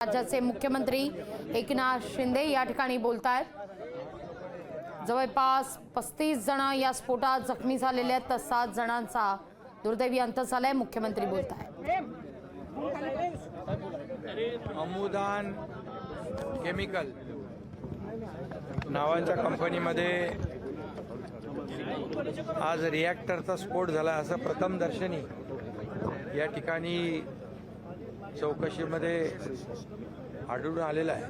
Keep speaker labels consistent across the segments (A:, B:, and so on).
A: राज्याचे मुख्यमंत्री एकनाथ शिंदे या ठिकाणी बोलतायत। जवळपास 35 जण या स्फोटात जखमी झालेले आहेत, तर 7 जणांचा दुर्दैवी अंत झालाय। मुख्यमंत्री बोलतायत।
B: अमुदान केमिकल नावाच्या कंपनीमध्ये आज रिॲक्टरचा स्फोट झाला असं प्रथमदर्शनी या ठिकाणी चौकशीमध्ये आढळून आलेला आहे।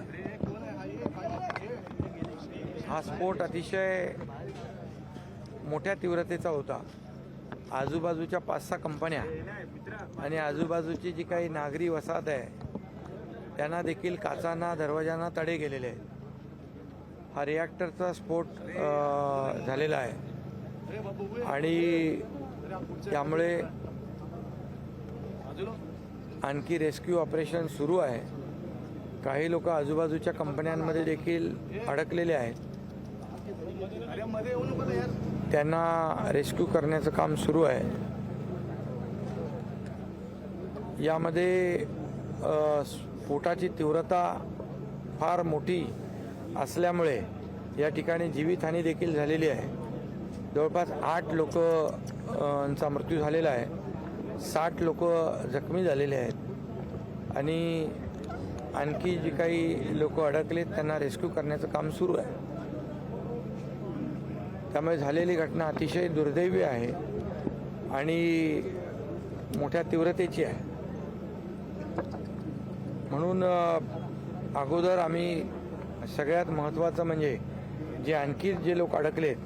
B: हा स्फोट अतिशय मोठ्या तीव्रतेचा होता। आजूबाजूच्या 5-6 कंपन्या आणि आजूबाजूची जी काही नागरी वसाहत आहे त्यांना देखील काचांना दरवाजांना तडे गेलेले आहेत। हा रिॲक्टरचा स्फोट झालेला आहे आणि त्यामुळे आणखी रेस्क्यू ऑपरेशन सुरू आहे। काही लोक आजूबाजूच्या कंपन्यांमध्ये देखील अडकलेले आहेत, त्यांना रेस्क्यू करण्याचं काम सुरू आहे। यामध्ये स्फोटाची तीव्रता फार मोठी असल्यामुळे या ठिकाणी जीवितहानी देखील झालेली आहे। जवळपास 8 लोकांचा मृत्यू झालेला आहे, 60 लोक जखमी झालेले आहेत आणि आणखी जी काही लोक अडकलेत त्यांना रेस्क्यू करण्याचं काम सुरू आहे। त्यामुळे झालेली घटना अतिशय दुर्दैवी आहे आणि मोठ्या तीव्रतेची आहे। म्हणून अगोदर आम्ही सगळ्यात महत्त्वाचं म्हणजे जे आणखी जे लोक अडकलेत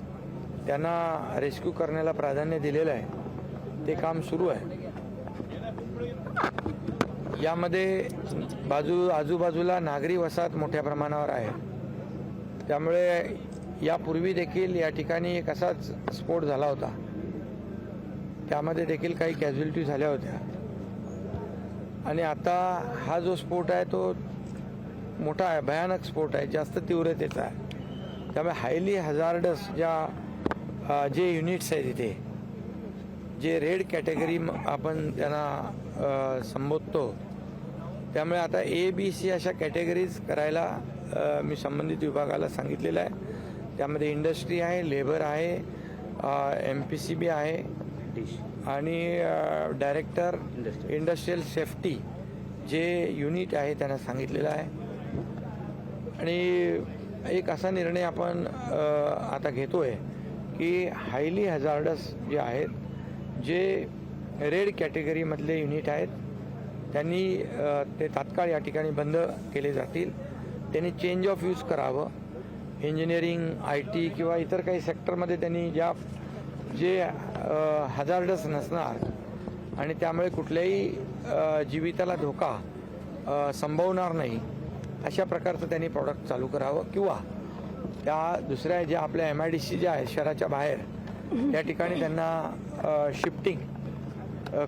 B: त्यांना रेस्क्यू करण्याला प्राधान्य दिलेलं आहे, ते काम सुरू आहे। यामध्ये आजूबाजूला नागरी वसाहत मोठ्या प्रमाणावर आहे, त्यामुळे यापूर्वी देखील या ठिकाणी एक असाच स्फोट झाला होता, त्यामध्ये देखील काही कॅज्युअल्टी झाल्या होत्या आणि आता हा जो स्फोट आहे तो मोठा आहे, भयानक स्फोट आहे, जास्त तीव्रतेचा आहे। त्यामुळे हायली हजार्डस जे युनिट्स आहेत इथे, जे रेड कॅटेगरी आपण त्यांना संबोधतो, त्यामुळे आता A-B-C अशा कॅटेगरीज करायला मी संबंधित विभागाला सांगितलेलं आहे। त्यामध्ये इंडस्ट्री आहे, लेबर आहे, MPCB आहे आणि डायरेक्टर इंडस्ट्रियल सेफ्टी जे युनिट आहे त्यांना सांगितलेलं आहे। आणि एक असा निर्णय आपण आता घेतोय की हायली हजार्डस जे आहेत, जे रेड कॅटेगरीमधले युनिट आहेत त्यांनी ते तात्काळ या ठिकाणी बंद केले जातील। त्यांनी चेंज ऑफ यूज करावं। इंजिनिअरिंग, IT किंवा इतर काही सेक्टरमध्ये त्यांनी जे हजार्डस नसणार आणि त्यामुळे कुठल्याही जीविताला धोका संभवणार नाही अशा प्रकारचं त्यांनी प्रॉडक्ट चालू करावं किंवा त्या दुसऱ्या ज्या आपल्या MIDC ज्या आहेत शहराच्या बाहेर त्या ठिकाणी त्यांना शिफ्टिंग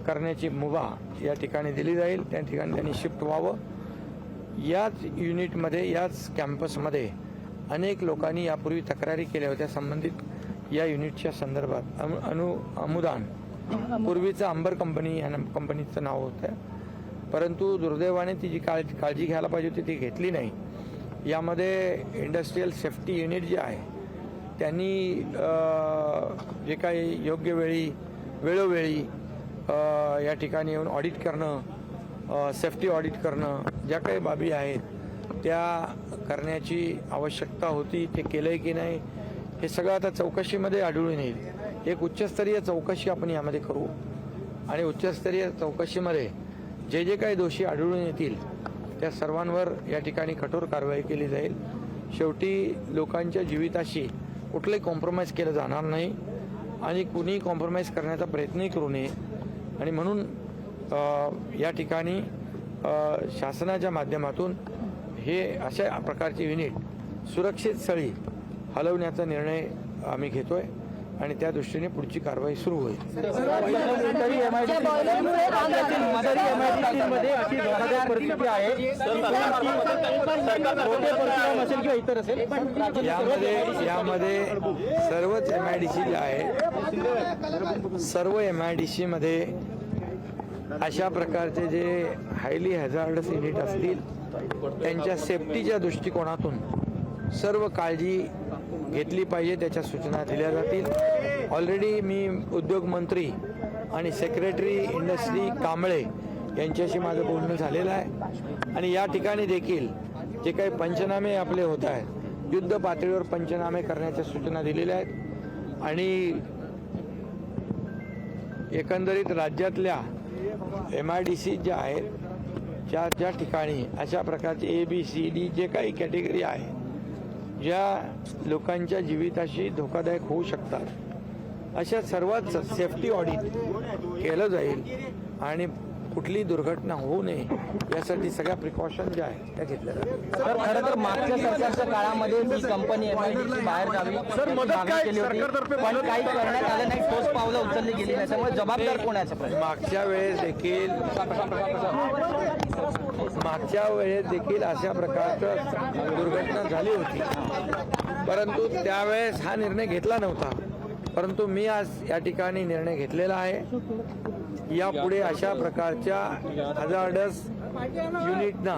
B: करण्याची मुभा या ठिकाणी दिली जाईल। त्या ठिकाणी त्यांनी शिफ्ट व्हावं। याच युनिटमध्ये, याच कॅम्पसमध्ये अनेक लोकांनी यापूर्वी तक्रारी केल्या होत्या संबंधित या युनिटच्या संदर्भात। अमुदान पूर्वीचं अंबर कंपनी या कंपनीचं नाव होतं, परंतु दुर्दैवाने ती जी काळजी घ्यायला पाहिजे होती ती घेतली नाही। यामध्ये इंडस्ट्रियल सेफ्टी युनिट जे आहे त्यांनी जे काही योग्य वेळोवेळी या ठिकाणी येऊन ऑडिट करणं, सेफ्टी ऑडिट करणं, ज्या काही बाबी आहेत त्या करण्याची आवश्यकता होती, ते केलं आहे की नाही हे सगळं आता चौकशीमध्ये आढळून येईल। एक उच्चस्तरीय चौकशी आपण यामध्ये करू आणि उच्चस्तरीय चौकशीमध्ये जे काही दोषी आढळून येतील त्या सर्वांवर या ठिकाणी कठोर कारवाई केली जाईल। शेवटी लोकांच्या जीविताशी कुठलंही कॉम्प्रोमाइज केलं जाणार नाही आणि कुणीही कॉम्प्रोमाइज करण्याचा प्रयत्नही करू नये। आणि म्हणून या ठिकाणी शासनाच्या माध्यमातून हे अशा प्रकारचे युनिट सुरक्षित स्थळी हलवण्याचा निर्णय आम्ही घेतोय आणि त्या दृष्टीने पुढची कारवाई सुरू होईल। यामध्ये सर्वच MIDC जे आहे, सर्व MIDC मध्ये अशा प्रकारचे जे हायली हॅझार्डस युनिट असतील त्यांच्या सेफ्टीच्या दृष्टिकोनातून सर्व काळजी घेतली पाहिजे त्याच्या सूचना दिल्या जातील। ऑलरेडी मी उद्योग मंत्री आणि सेक्रेटरी इंडस्ट्री कांबळे यांच्याशी माझं बोलणं झालेलं आहे आणि या ठिकाणी देखील जे काही पंचनामे आपले होत आहेत युद्ध पातळीवर पंचनामे करण्याच्या सूचना दिलेल्या आहेत आणि एकंदरीत राज्यातल्या MIDC ज्या आहेत ज्या ठिकाणी अशा प्रकारचे ABCD जे काही कॅटेगरी आहे ज्या लोकांच्या जीविताशी धोकादायक होऊ शकतात अशा सर्वात सेफ्टी ऑडिट केलं जाईल आणि कुठली दुर्घटना होऊ नये यासाठी सगळ्या प्रिकॉशन ज्या आहेत त्या घेतल्या जातील।
C: सर खरं तर मागच्या सरकारच्या काळामध्ये ही कंपनी MIDC बाहेर जावी मागणी केली होती, पण काही करण्यात आलं नाही, ठोस पावलं उचलली गेली नाही, त्यामुळे जबाबदार कोण आहे याचा प्रश्न?
B: मागच्या वेळेस देखील अशा प्रकारचं दुर्घटना झाली होती, परंतु त्यावेळेस हा निर्णय घेतला नव्हता। परंतु मी आज या ठिकाणी निर्णय घेतलेला आहे यापुढे अशा प्रकारच्या हजार्डस युनिटना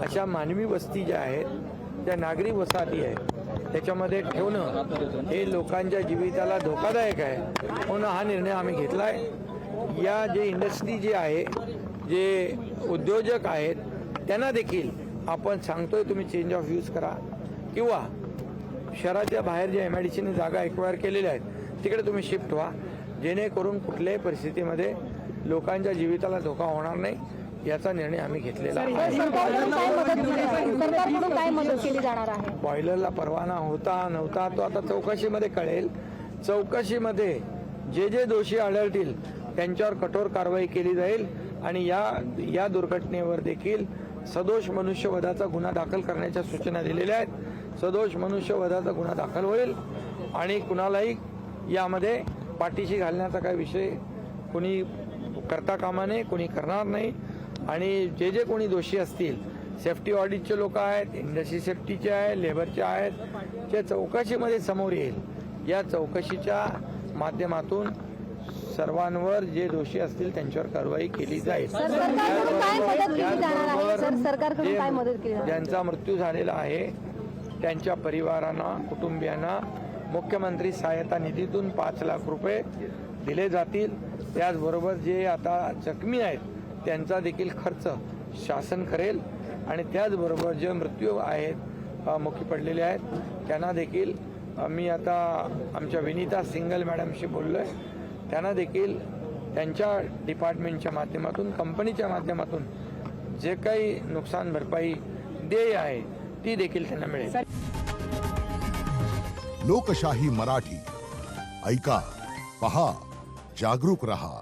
B: अशा मानवी वस्ती ज्या आहेत त्या नागरी वसाहती आहेत त्याच्यामध्ये ठेवणं हे लोकांच्या जीविताला धोकादायक आहे म्हणून हा निर्णय आम्ही घेतला आहे। या जे इंडस्ट्री जी आहे जे उद्योजक आहेत त्यांना देखील आपण सांगतोय तुम्ही चेंज ऑफ यूज करा किंवा शहराच्या बाहेर जे MIDCने जागा एक्वायर केलेल्या आहेत तिकडे तुम्ही शिफ्ट व्हा जेणेकरून कुठल्याही परिस्थितीमध्ये लोकांच्या जीविताला धोका होणार नाही याचा निर्णय आम्ही घेतलेला आहे।
D: सरकारकडून काय मदत केली जाणार आहे?
B: बॉयलरला परवाना होता नव्हता तो आता चौकशीमध्ये कळेल। चौकशीमध्ये जे जे दोषी आढळतील त्यांच्यावर कठोर कारवाई केली जाईल आणि या दुर्घटनेवर देखील सदोष मनुष्यवधाचा गुन्हा दाखल करण्याच्या सूचना दिलेल्या आहेत। सदोष मनुष्यवधाचा गुन्हा दाखल होईल आणि कुणालाही यामध्ये पाठीशी घालण्याचा काही विषय कोणी करता कामा नये, कोणी करणार नाही आणि जे जे कोणी दोषी असतील सेफ्टी ऑडिटचे लोक आहेत, इंडस्ट्री सेफ्टीचे आहेत, लेबरचे आहेत, जे चौकशीमध्ये समोर येईल या चौकशीच्या माध्यमातून सर्वांवर जे दोषी असतील त्यांच्यावर कारवाई केली जाईल। ज्यांचा मृत्यू झालेला आहे त्यांच्या परिवारांना कुटुंबियांना मुख्यमंत्री सहायता निधीतून 5 लाख रुपये दिले जातील। त्याचबरोबर जे आता जखमी आहेत त्यांचा देखील खर्च शासन करेल आणि त्याचबरोबर जे मृत्यू आहेत मुखी पडलेले आहेत त्यांना देखील मी आता आमच्या विनीता सिंगल मॅडमशी बोललो आहे त्यांना देखील त्यांच्या डिपार्टमेंटच्या माध्यमातून कंपनीच्या माध्यमातून जे काही नुकसान भरपाई देय आहे ती देखील त्यांना मिळेल।
E: लोकशाही मराठी ऐका, पहा, जागरूक रहा।